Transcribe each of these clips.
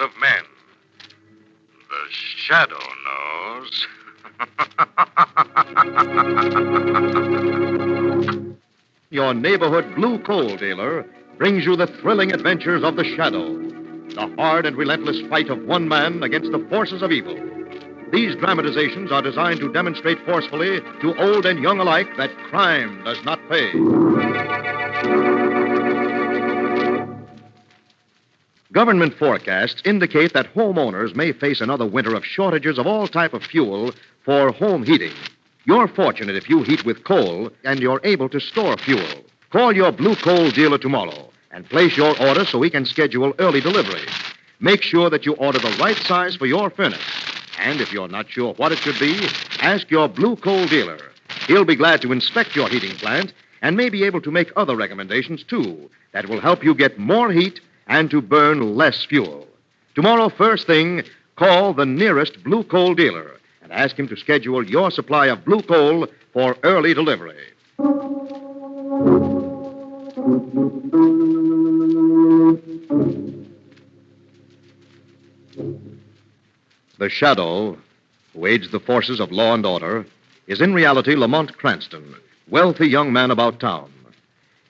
of men. The shadow knows. Your neighborhood blue coal dealer brings you the thrilling adventures of the Shadow, the hard and relentless fight of one man against the forces of evil. These dramatizations are designed to demonstrate forcefully to old and young alike that crime does not pay. Government forecasts indicate that homeowners may face another winter of shortages of all type of fuel for home heating. You're fortunate if you heat with coal and you're able to store fuel. Call your blue coal dealer tomorrow and place your order so he can schedule early delivery. Make sure that you order the right size for your furnace. And if you're not sure what it should be, ask your blue coal dealer. He'll be glad to inspect your heating plant and may be able to make other recommendations, too, that will help you get more heat and to burn less fuel. Tomorrow, first thing, call the nearest blue coal dealer and ask him to schedule your supply of blue coal for early delivery. The Shadow, who aids the forces of law and order, is in reality Lamont Cranston, wealthy young man about town.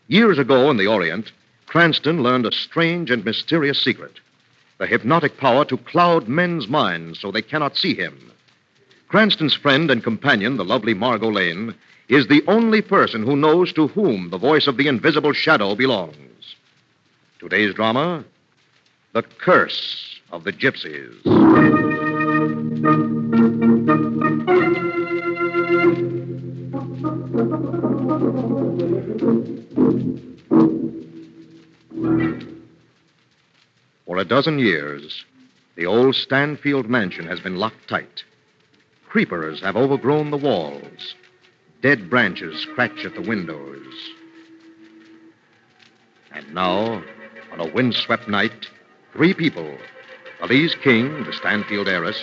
Years ago in the Orient, Cranston learned a strange and mysterious secret, the hypnotic power to cloud men's minds so they cannot see him. Cranston's friend and companion, the lovely Margot Lane, is the only person who knows to whom the voice of the invisible Shadow belongs. Today's drama, The Curse of the Gypsies. For a dozen years, the old Stanfield mansion has been locked tight. Creepers have overgrown the walls. Dead branches scratch at the windows. And now, on a windswept night, 3 people, Elise King, the Stanfield heiress,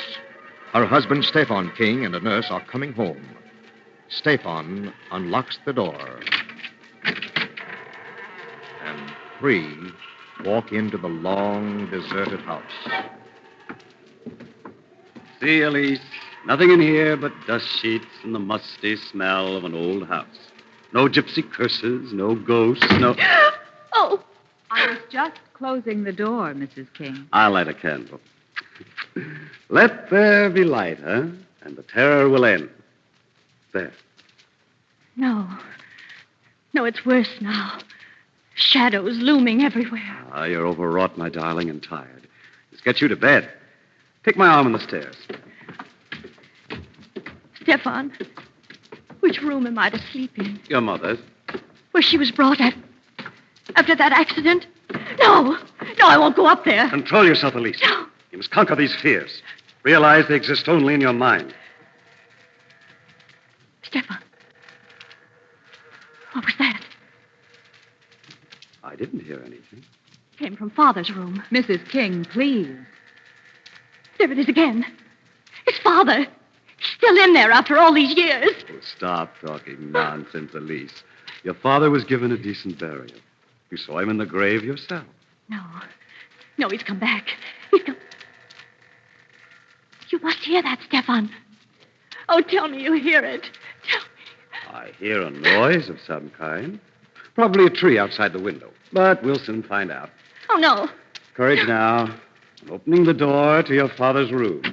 her husband Stefan King, and a nurse are coming home. Stefan unlocks the door. And 3 walk into the long, deserted house. See, Elise, nothing in here but dust sheets and the musty smell of an old house. No gypsy curses, no ghosts, no... Oh! I was just closing the door, Mrs. King. I'll light a candle. Let there be light, huh? And the terror will end. There. No. No, it's worse now. Shadows looming everywhere. Ah, you're overwrought, my darling, and tired. Let's get you to bed. Take my arm on the stairs. Stefan, which room am I to sleep in? Your mother's. Where she was brought after that accident? No, I won't go up there. Control yourself, Elise. No. You must conquer these fears. Realize they exist only in your mind. Stefan, what was that? I didn't hear anything. Came from Father's room. Mrs. King, please. There it is again. His father. He's still in there after all these years. Oh, stop talking nonsense, Elise. Your father was given a decent burial. You saw him in the grave yourself. No, he's come back. He's come... You must hear that, Stefan. Oh, tell me you hear it. Tell me. I hear a noise of some kind. Probably a tree outside the window. But we'll soon find out. Oh, no. Courage now. I'm opening the door to your father's room.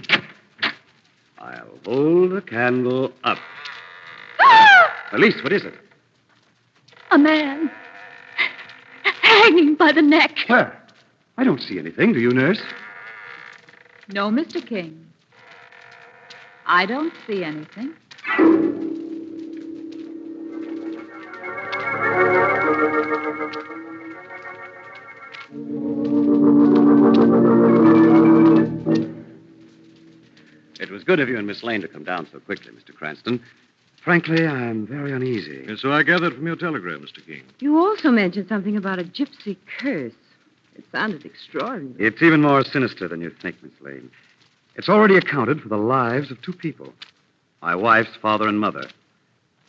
I'll hold the candle up. Elise, what is it? A man. Hanging by the neck. Where? I don't see anything. Do you, nurse? No, Mr. King. I don't see anything. It was good of you and Miss Lane to come down so quickly, Mr. Cranston. Frankly, I'm very uneasy. And so I gathered from your telegram, Mr. King. You also mentioned something about a gypsy curse. It sounded extraordinary. It's even more sinister than you think, Miss Lane. It's already accounted for the lives of 2 people. My wife's father and mother.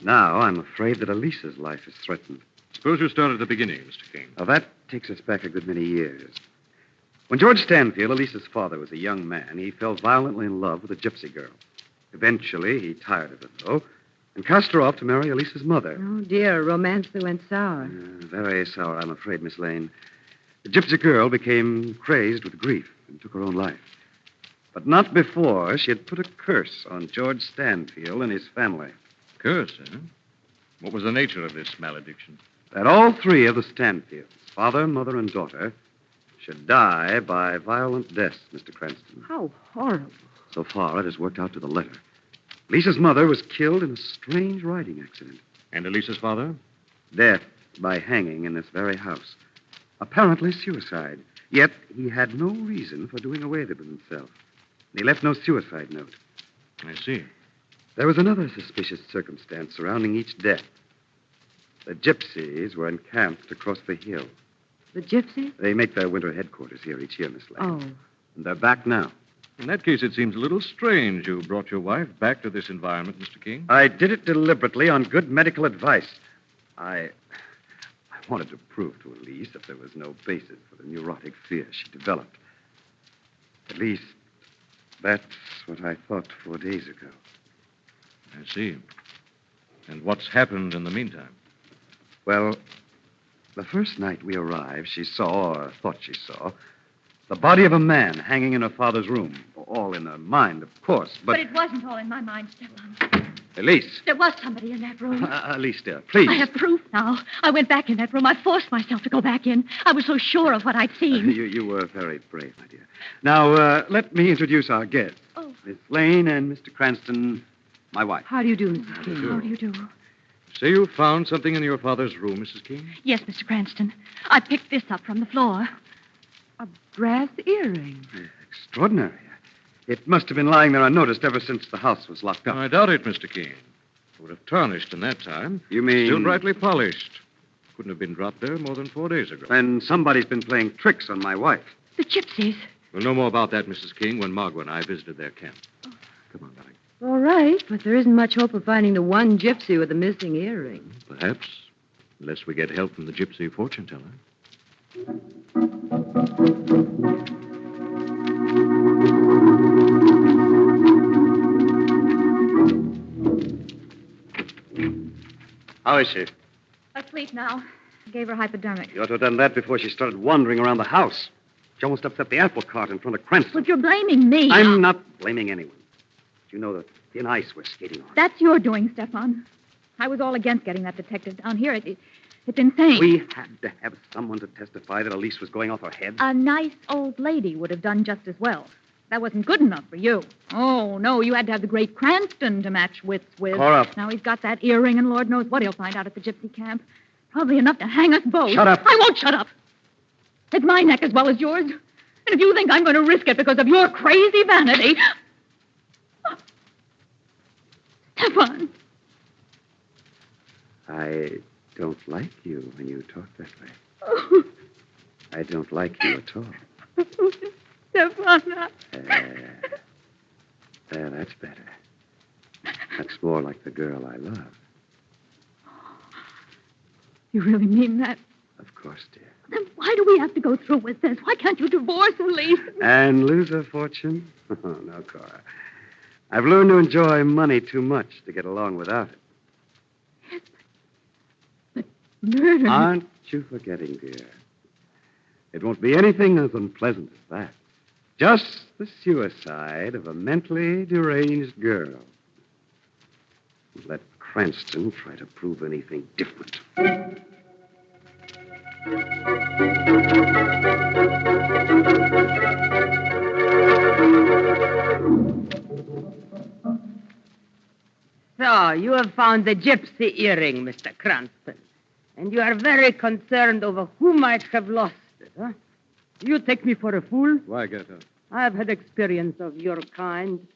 Now, I'm afraid that Elisa's life is threatened. Suppose you start at the beginning, Mr. King. Now, that takes us back a good many years. When George Stanfield, Elisa's father, was a young man, he fell violently in love with a gypsy girl. Eventually, he tired of her, though, and cast her off to marry Elisa's mother. Oh, dear, romance that went sour. Very sour, I'm afraid, Miss Lane. The gypsy girl became crazed with grief and took her own life. But not before she had put a curse on George Stanfield and his family. Curse, eh? What was the nature of this malediction? That all three of the Stanfields, father, mother, and daughter, should die by violent deaths, Mr. Cranston. How horrible. So far, it has worked out to the letter. Lisa's mother was killed in a strange riding accident. And Elisa's father? Death by hanging in this very house. Apparently suicide. Yet he had no reason for doing away with himself. He left no suicide note. I see. There was another suspicious circumstance surrounding each death. The Gypsies were encamped across the hill. The Gypsies? They make their winter headquarters here each year, Miss Lane. Oh. And they're back now. In that case, it seems a little strange you brought your wife back to this environment, Mr. King. I did it deliberately on good medical advice. I wanted to prove to Elise that there was no basis for the neurotic fear she developed. At least, that's what I thought 4 days ago. I see. And what's happened in the meantime? Well, the first night we arrived, she saw, or thought she saw, the body of a man hanging in her father's room. All in her mind, of course, But it wasn't all in my mind, Stefan. Elise. There was somebody in that room. Elise, dear, please. I have proof now. I went back in that room. I forced myself to go back in. I was so sure of what I'd seen. You were very brave, my dear. Now, let me introduce our guests. Oh. Miss Lane and Mr. Cranston, my wife. How do you do, Mrs. King? How do you do? Say you found something in your father's room, Mrs. King? Yes, Mr. Cranston. I picked this up from the floor. A brass earring. Extraordinary. It must have been lying there unnoticed ever since the house was locked up. I doubt it, Mr. King. It would have tarnished in that time. You mean... Still brightly polished. Couldn't have been dropped there more than 4 days ago. And somebody's been playing tricks on my wife. The Gypsies. We'll know more about that, Mrs. King, when Margot and I visited their camp. Come on, darling. All right, but there isn't much hope of finding the one gypsy with the missing earring. Perhaps, unless we get help from the gypsy fortune teller. How is she? Asleep now. Gave her hypodermic. You ought to have done that before she started wandering around the house. She almost upset the apple cart in front of Cranston. But you're blaming me. I'm not blaming anyone. You know the thin ice we're skating on. That's your doing, Stefan. I was all against getting that detective down here. It's insane. We had to have someone to testify that Elise was going off her head. A nice old lady would have done just as well. That wasn't good enough for you. Oh, no, you had to have the great Cranston to match wits with. Cora. Now he's got that earring, and Lord knows what he'll find out at the gypsy camp. Probably enough to hang us both. Shut up. I won't shut up. It's my neck as well as yours. And if you think I'm going to risk it because of your crazy vanity... Stefan. I don't like you when you talk that way. Oh, I don't like you at all. Stefan. That's better. That's more like the girl I love. You really mean that? Of course, dear. Then why do we have to go through with this? Why can't you divorce Elise? And lose her fortune? Oh, no, Cora. I've learned to enjoy money too much to get along without it. Yes, but murder... Aren't you forgetting, dear? It won't be anything as unpleasant as that. Just the suicide of a mentally deranged girl. Let Cranston try to prove anything different. So, you have found the gypsy earring, Mr. Cranston. And you are very concerned over who might have lost it, huh? You take me for a fool? Why get her? I've had experience of your kind.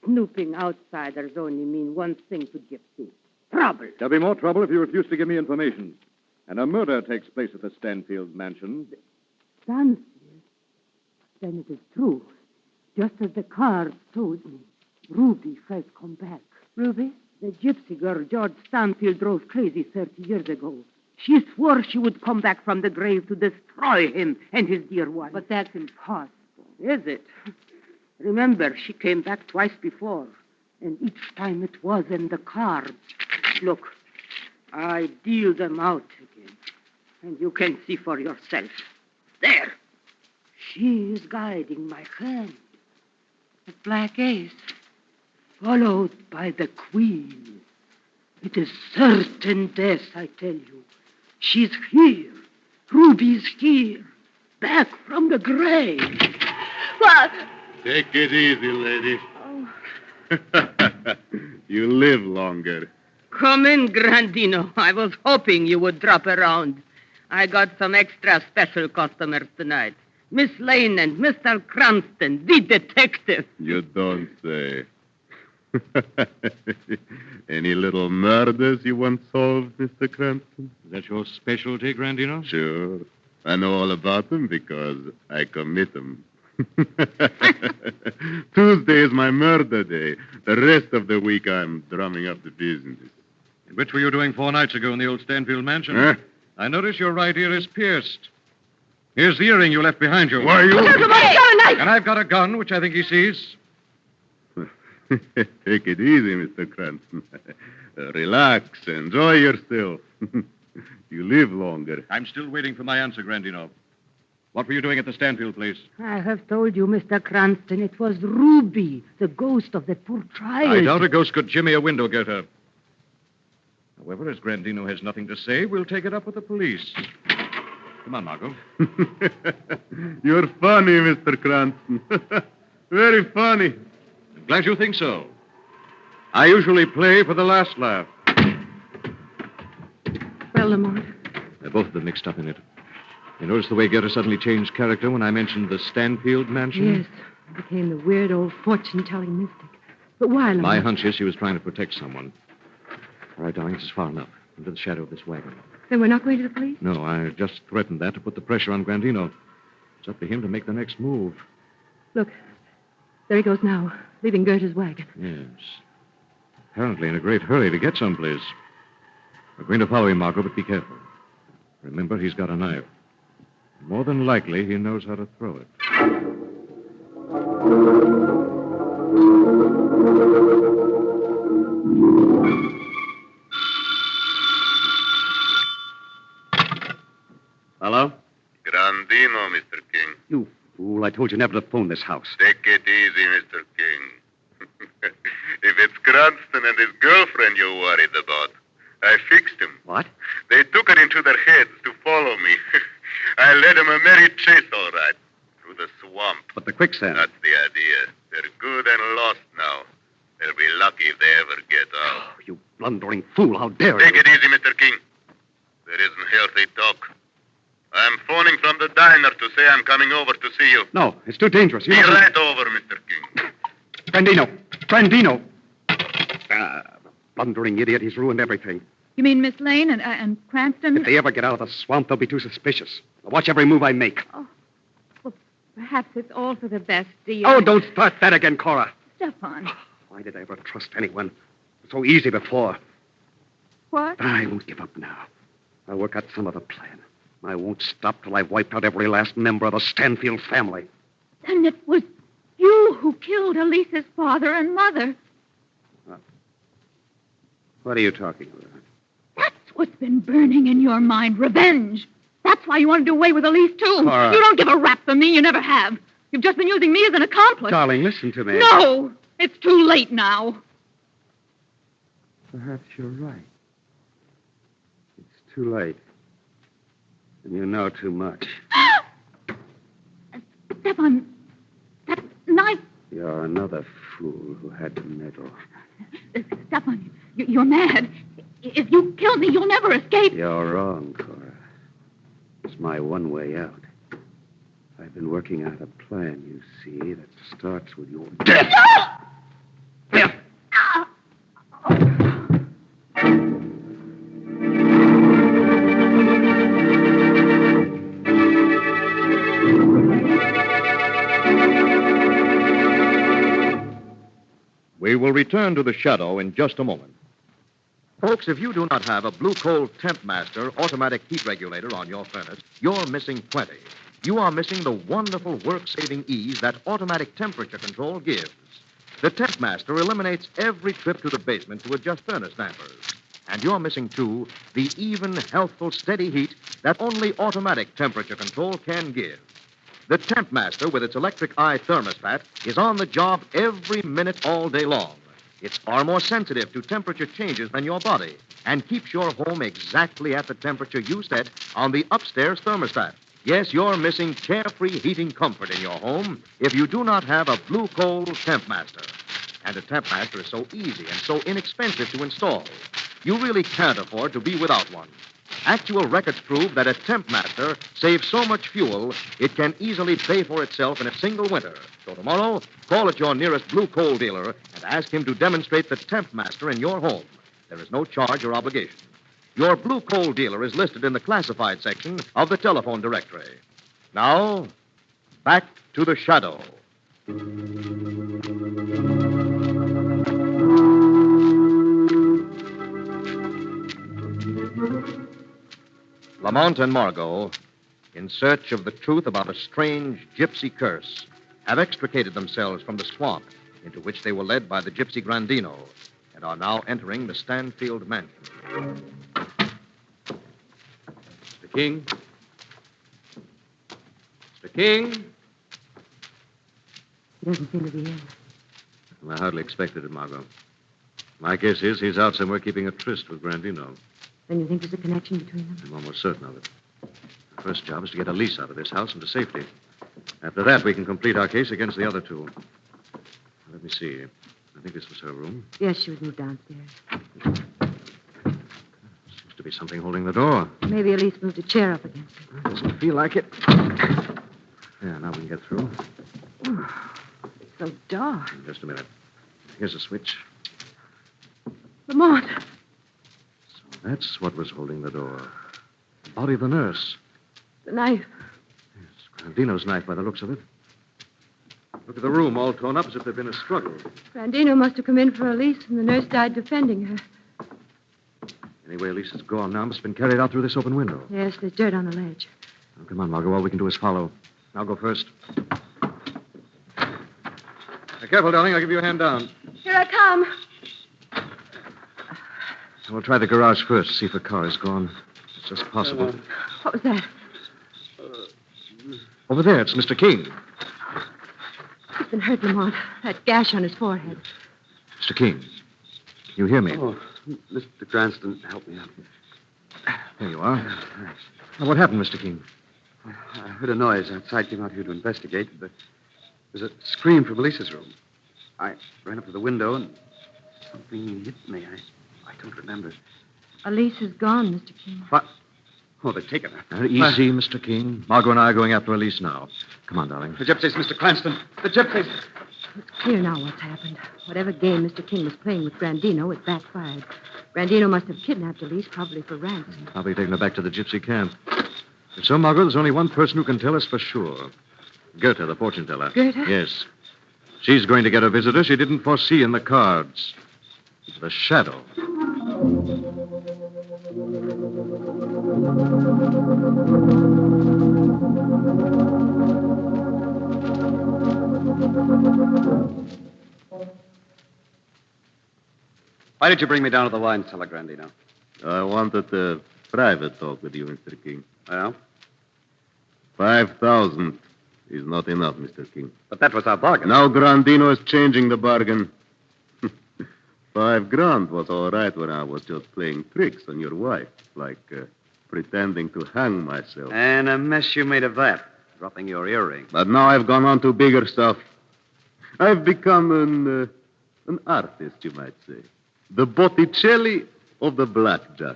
Snooping outsiders only mean one thing to gypsies. Trouble. There'll be more trouble if you refuse to give me information. And a murder takes place at the Stanfield mansion. Stanfield? Then it is true. Just as the cards told me. Ruby has come back. Ruby? The gypsy girl George Stanfield drove crazy 30 years ago. She swore she would come back from the grave to destroy him and his dear one. But that's impossible. Is it? Remember, she came back twice before, and each time it was in the cards. Look, I deal them out again, and you can see for yourself. There. She is guiding my hand. The black ace. Followed by the queen. It is certain death, I tell you. She's here. Ruby's here. Back from the grave. What? Take it easy, lady. You live longer. Come in, Grandino. I was hoping you would drop around. I got some extra special customers tonight. Miss Lane and Mr. Cranston, the detective. You don't say. Any little murders you once solved, Mr. Cranston? Is that your specialty, Grandino? Sure. I know all about them because I commit them. Tuesday is my murder day. The rest of the week I'm drumming up the business. Which were you doing 4 nights ago in the old Stanfield mansion? Huh? I notice your right ear is pierced. Here's the earring you left behind you. Why, you... And I've got a gun, which I think he sees. Take it easy, Mr. Cranston. Relax. Enjoy yourself. You live longer. I'm still waiting for my answer, Grandino. What were you doing at the Stanfield place? I have told you, Mr. Cranston, it was Ruby, the ghost of that poor child. I doubt a ghost could jimmy a window girder. However, as Grandino has nothing to say, we'll take it up with the police. Come on, Margot. You're funny, Mr. Cranston. Very funny. I'm glad you think so. I usually play for the last laugh. Well, Lamont. They're both of them mixed up in it. You notice the way Gerda suddenly changed character when I mentioned the Stanfield mansion? Yes. I became the weird old fortune-telling mystic. But why, Lamont? My hunch is she was trying to protect someone. All right, darling, this is far enough. Into the shadow of this wagon. Then we're not going to the police? No, I just threatened that to put the pressure on Grandino. It's up to him to make the next move. Look, there he goes now, leaving Gertrude's wagon. Yes. Apparently in a great hurry to get someplace. We're going to follow him, Margot, but be careful. Remember, he's got a knife. More than likely, he knows how to throw it. Hello? Grandino, Mr. King. You fool. I told you never to phone this house. Take it easy, Mr. King. If it's Cranston and his girlfriend you're worried about, I fixed him. What? They took it into their heads to follow me. I led them a merry chase, all right, through the swamp. But the quicksand. That's the idea. They're good and lost now. They'll be lucky if they ever get out. Oh, you blundering fool. How dare Take you? it easy, Mr. King. There isn't healthy talk. I'm phoning from the diner to say I'm coming over to see you. No, it's too dangerous. You Be mustn't- right over, Mr. King. Brandino. Blundering idiot. He's ruined everything. You mean Miss Lane and Cranston? If they ever get out of the swamp, they'll be too suspicious. They'll watch every move I make. Well, perhaps it's all for the best, dear. Oh, don't start that again, Cora. Stefan. Why did I ever trust anyone? It was so easy before. What? I won't give up now. I'll work out some other plan. I won't stop till I've wiped out every last member of the Stanfield family. Then it was you who killed Elise's father and mother. What are you talking about? That's what's been burning in your mind, revenge. That's why you want to do away with Elise, too. Cora. You don't give a rap for me. You never have. You've just been using me as an accomplice. Darling, listen to me. No! It's too late now. Perhaps you're right. It's too late. And you know too much. Stefan, that knife... You're another fool who had to meddle. Stefan, you're mad. If you kill me, you'll never escape. You're wrong, Cora. It's my one way out. I've been working out a plan, you see, that starts with your death. Here. We will return to the shadow in just a moment. Folks, if you do not have a Blue Coal Temp Master automatic heat regulator on your furnace, you're missing plenty. You are missing the wonderful work-saving ease that automatic temperature control gives. The Temp Master eliminates every trip to the basement to adjust furnace dampers. And you're missing, too, the even, healthful, steady heat that only automatic temperature control can give. The Temp Master, with its electric eye thermostat, is on the job every minute all day long. It's far more sensitive to temperature changes than your body and keeps your home exactly at the temperature you set on the upstairs thermostat. Yes, you're missing carefree heating comfort in your home if you do not have a Blue Coal Temp Master. And a Temp Master is so easy and so inexpensive to install. You really can't afford to be without one. Actual records prove that a Temp Master saves so much fuel, it can easily pay for itself in a single winter. So tomorrow, call at your nearest Blue Coal dealer and ask him to demonstrate the Temp Master in your home. There is no charge or obligation. Your Blue Coal dealer is listed in the classified section of the telephone directory. Now, back to the shadow. Lamont and Margot, in search of the truth about a strange gypsy curse, have extricated themselves from the swamp into which they were led by the gypsy Grandino and are now entering the Stanfield mansion. Mr. King? Mr. King? He doesn't seem to be in. Well, I hardly expected it, Margot. My guess is he's out somewhere keeping a tryst with Grandino. Then you think there's a connection between them? I'm almost certain of it. Our first job is to get Elise out of this house and to safety. After that, we can complete our case against the other two. Let me see. I think this was her room. Yes, she was moved downstairs. Seems to be something holding the door. Maybe Elise moved a chair up against it. Doesn't feel like it. Yeah, now we can get through. It's so dark. Just a minute. Here's a switch. Lamont. So that's what was holding the door. The body of the nurse. The knife. Yes, Grandino's knife by the looks of it. Look at the room, all torn up as if there'd been a struggle. Grandino must have come in for Elise, and the nurse died defending her. Anyway, Elise is gone now. Must have been carried out through this open window. Yes, there's dirt on the ledge. Now, come on, Margot. All we can do is follow. I'll go first. Be careful, darling. I'll give you a hand down. Here I come. We'll try the garage first, see if the car is gone. It's just possible. What was that? Over there, it's Mr. King. He's been hurt, Lamont. That gash on his forehead. Mr. King, you hear me? Oh, Mr. Cranston, help me out. There you are. Now, what happened, Mr. King? I heard a noise outside, came out here to investigate. There was a scream from Elisa's room. I ran up to the window and something hit me. I don't remember. Elise is gone, Mr. King. What? Oh, they've taken her. Easy, Mr. King. Margot and I are going after Elise now. Come on, darling. The gypsies, Mr. Cranston. The gypsies. It's clear now what's happened. Whatever game Mr. King was playing with Grandino, it backfired. Grandino must have kidnapped Elise, probably for ransom. Probably taken her back to the gypsy camp. And so, Margot, there's only one person who can tell us for sure. Goethe, the fortune teller. Goethe? Yes. She's going to get a visitor she didn't foresee in the cards. The shadow. Why did you bring me down to the wine cellar, Grandino? I wanted a private talk with you, Mr. King. Well? 5,000 is not enough, Mr. King. But that was our bargain. Now Grandino is changing the bargain. $5,000 was all right when I was just playing tricks on your wife, like pretending to hang myself. And a mess you made of that, dropping your earring. But now I've gone on to bigger stuff. I've become an artist, you might say. The Botticelli of the blackjack.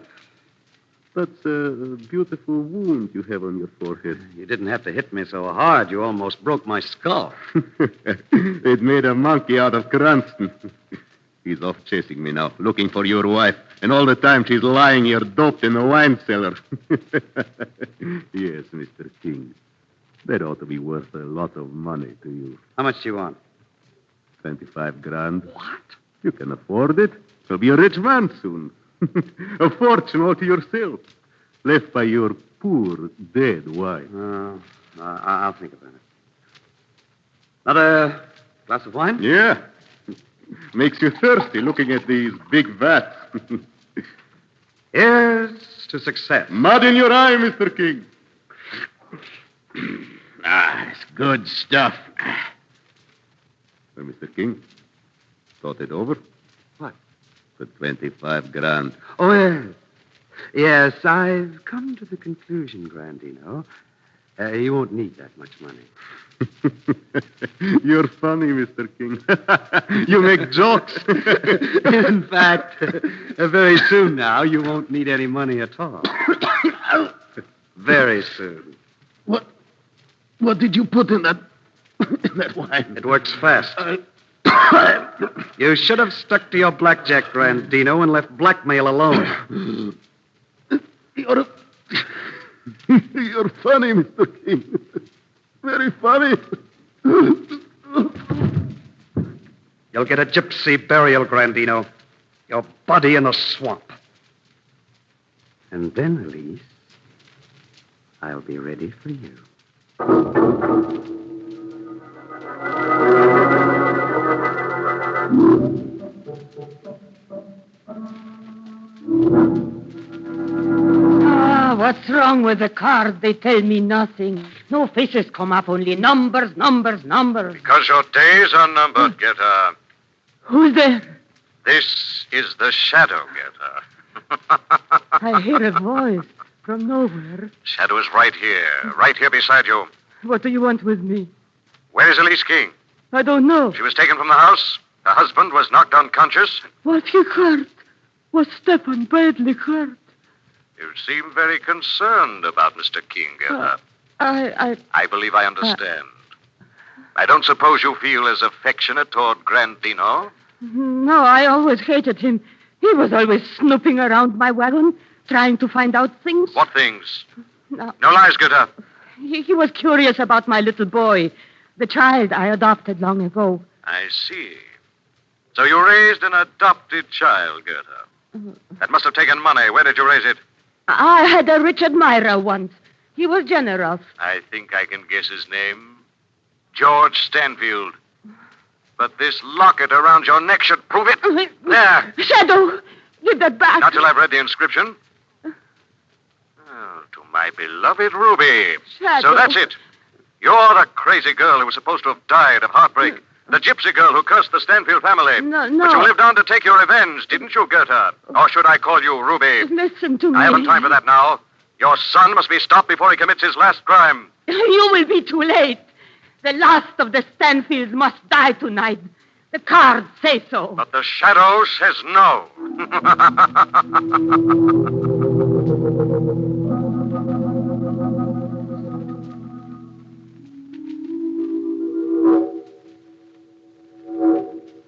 That's a beautiful wound you have on your forehead. You didn't have to hit me so hard. You almost broke my skull. It made a monkey out of Cranston. He's off chasing me now, looking for your wife. And all the time she's lying here doped in the wine cellar. Yes, Mr. King. That ought to be worth a lot of money to you. How much do you want? $25,000. What? You can afford it. You'll be a rich man soon. A fortune all to yourself, left by your poor, dead wife. I'll think about it. Another glass of wine? Yeah. Makes you thirsty looking at these big vats. Here's to success. Mud in your eye, Mr. King. It's good stuff. Well, Mr. King, thought it over? What? For 25 grand. Oh, yes. Yes, I've come to the conclusion, Grandino. You won't need that much money. You're funny, Mr. King. You make jokes. In fact, very soon now, you won't need any money at all. Very soon. What did you put in that wine? It works fast. You should have stuck to your blackjack, Grandino, and left blackmail alone. You're funny, Mr. King. Very funny. You'll get a gypsy burial, Grandino. Your body in the swamp. And then, Elise, I'll be ready for you. What's wrong with the card? They tell me nothing. No faces come up, only numbers, numbers, numbers. Because your days are numbered, Getter. Who's there? This is the Shadow, Getter. I hear a voice from nowhere. Shadow is right here beside you. What do you want with me? Where is Elise King? I don't know. She was taken from the house. Her husband was knocked unconscious. Was he hurt? Was Stefan badly hurt? You seem very concerned about Mr. King, Getter. I believe I understand. I don't suppose you feel as affectionate toward Grandino? No, I always hated him. He was always snooping around my wagon, trying to find out things. What things? No lies, Getter. He was curious about my little boy, the child I adopted long ago. I see. So you raised an adopted child, Getter. That must have taken money. Where did you raise it? I had a rich admirer once. He was generous. I think I can guess his name. George Stanfield. But this locket around your neck should prove it. There. Shadow, give that back. Not till I've read the inscription. Oh, to my beloved Ruby. Shadow. So that's it. You're the crazy girl who was supposed to have died of heartbreak. The gypsy girl who cursed the Stanfield family. No. But you lived on to take your revenge, didn't you, Gerda? Or should I call you Ruby? Listen to me. I haven't time for that now. Your son must be stopped before he commits his last crime. You will be too late. The last of the Stanfields must die tonight. The cards say so. But the shadow says no.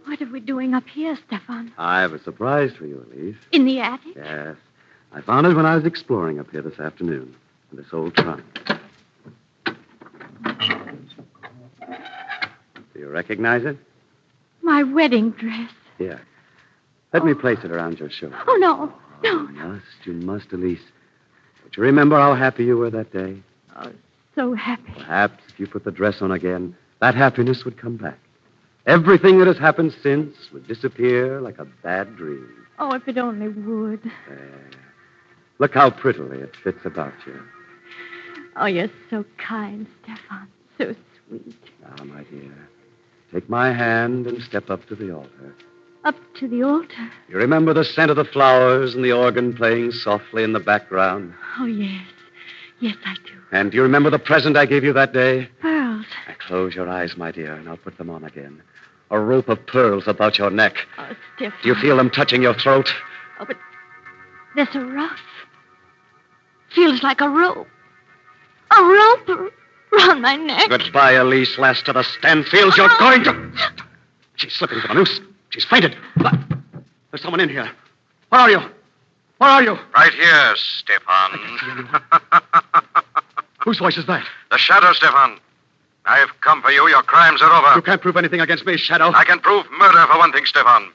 What are we doing up here, Stefan? I have a surprise for you, Elise. In the attic? Yes. I found it when I was exploring up here this afternoon in this old trunk. Do you recognize it? My wedding dress. Here. Let me place it around your shoulder. Oh, no. No. You must, Elise. Don't you remember how happy you were that day? Oh, so happy. Perhaps if you put the dress on again, that happiness would come back. Everything that has happened since would disappear like a bad dream. Oh, if it only would. Look how prettily it fits about you. Oh, you're so kind, Stefan. So sweet. Now, my dear, take my hand and step up to the altar. Up to the altar? You remember the scent of the flowers and the organ playing softly in the background? Oh, yes. Yes, I do. And do you remember the present I gave you that day? Pearls. Now, close your eyes, my dear, and I'll put them on again. A rope of pearls about your neck. Oh, Stefan. Do you feel them touching your throat? Oh, but there's a ruff. Feels like a rope. A rope around my neck. Goodbye, Elise, last of the Stanfields. You're going to... She's slipping for the noose. She's fainted. There's someone in here. Where are you? Where are you? Right here, Stefan. Whose voice is that? The shadow, Stefan. I've come for you. Your crimes are over. You can't prove anything against me, Shadow. I can prove murder for one thing, Stefan.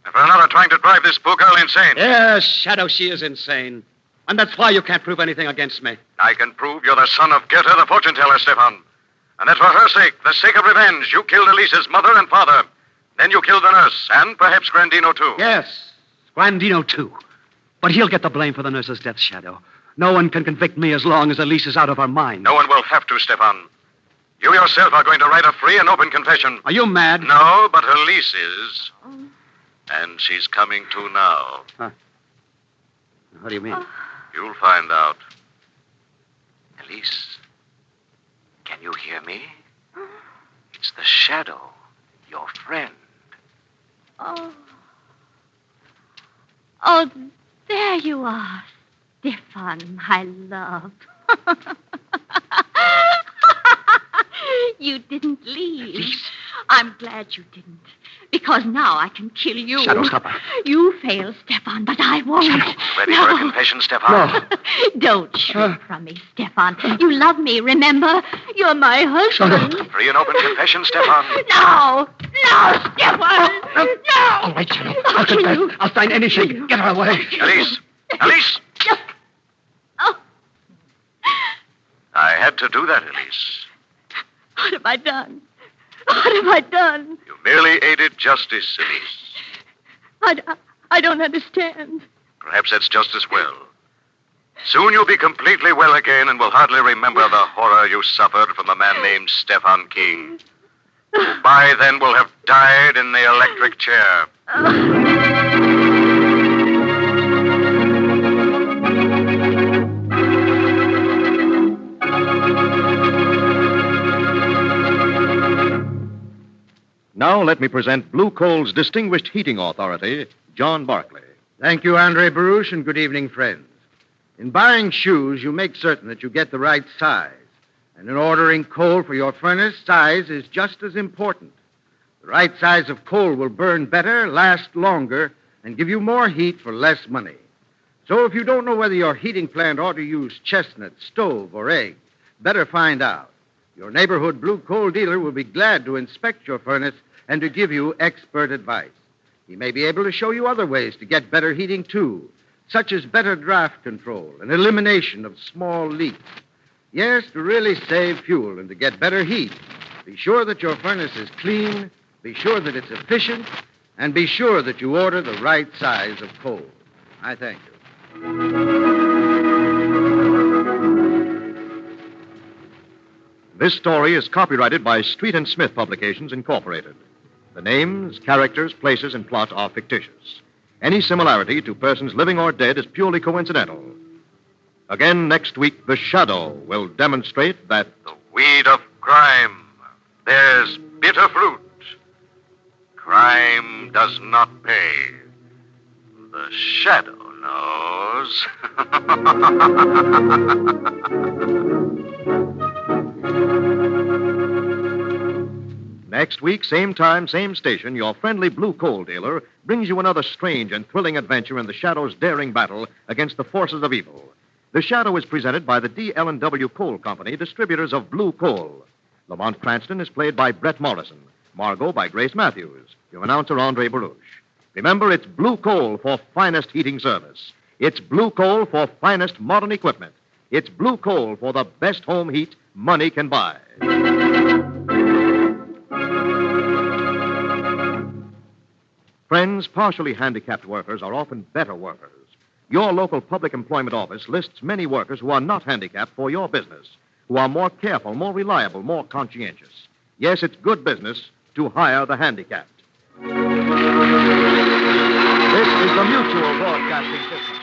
And for another trying to drive this poor girl insane. Yes, Shadow, she is insane. And that's why you can't prove anything against me. I can prove you're the son of Goethe, the fortune teller, Stefan. And that for her sake, the sake of revenge, you killed Elise's mother and father. Then you killed the nurse, and perhaps Grandino, too. Yes, Grandino, too. But he'll get the blame for the nurse's death, Shadow. No one can convict me as long as Elise is out of her mind. No one will have to, Stefan. You yourself are going to write a free and open confession. Are you mad? No, but Elise is. And she's coming to now. Huh. What do you mean? You'll find out. Elise, can you hear me? It's the Shadow, your friend. Oh. Oh, there you are, Stefan, my love. You didn't leave. Elise. I'm glad you didn't. Because now I can kill you. Shadow, stop her. You fail, Stefan, but I won't. Shadow. Ready no. for a confession, Stefan? No. Don't shrink from me, Stefan. You love me, remember? You're my husband. Shadow. Free and open confession, Stefan. No! No, Stefan! No! All right, Shadow. I'll confess. I'll sign anything. Get her away. Elise! Elise! Oh, I had to do that, Elise. what have I done? What have I done? You merely aided justice, Elise. I don't understand. Perhaps that's just as well. Soon you'll be completely well again and will hardly remember the horror you suffered from a man named Stefan King, who by then will have died in the electric chair. Now let me present Blue Coal's distinguished heating authority, John Barclay. Thank you, Andre Baruch, and good evening, friends. In buying shoes, you make certain that you get the right size. And in ordering coal for your furnace, size is just as important. The right size of coal will burn better, last longer, and give you more heat for less money. So if you don't know whether your heating plant ought to use chestnut, stove, or egg, better find out. Your neighborhood blue coal dealer will be glad to inspect your furnace and to give you expert advice. He may be able to show you other ways to get better heating, too, such as better draft control and elimination of small leaks. Yes, to really save fuel and to get better heat, be sure that your furnace is clean, be sure that it's efficient, and be sure that you order the right size of coal. I thank you. This story is copyrighted by Street and Smith Publications, Incorporated. The names, characters, places, and plot are fictitious. Any similarity to persons living or dead is purely coincidental. Again, next week, The Shadow will demonstrate that The weed of crime bears bitter fruit. Crime does not pay. The Shadow knows. next week, same time, same station, your friendly blue coal dealer brings you another strange and thrilling adventure in the Shadow's daring battle against the forces of evil. The Shadow is presented by the D.L.&W. Coal Company, distributors of blue coal. Lamont Cranston is played by Brett Morrison. Margot by Grace Matthews. Your announcer, Andre Baruch. Remember, it's blue coal for finest heating service. It's blue coal for finest modern equipment. It's blue coal for the best home heat money can buy. Friends, partially handicapped workers are often better workers. Your local public employment office lists many workers who are not handicapped for your business, who are more careful, more reliable, more conscientious. Yes, it's good business to hire the handicapped. This is the Mutual Broadcasting System.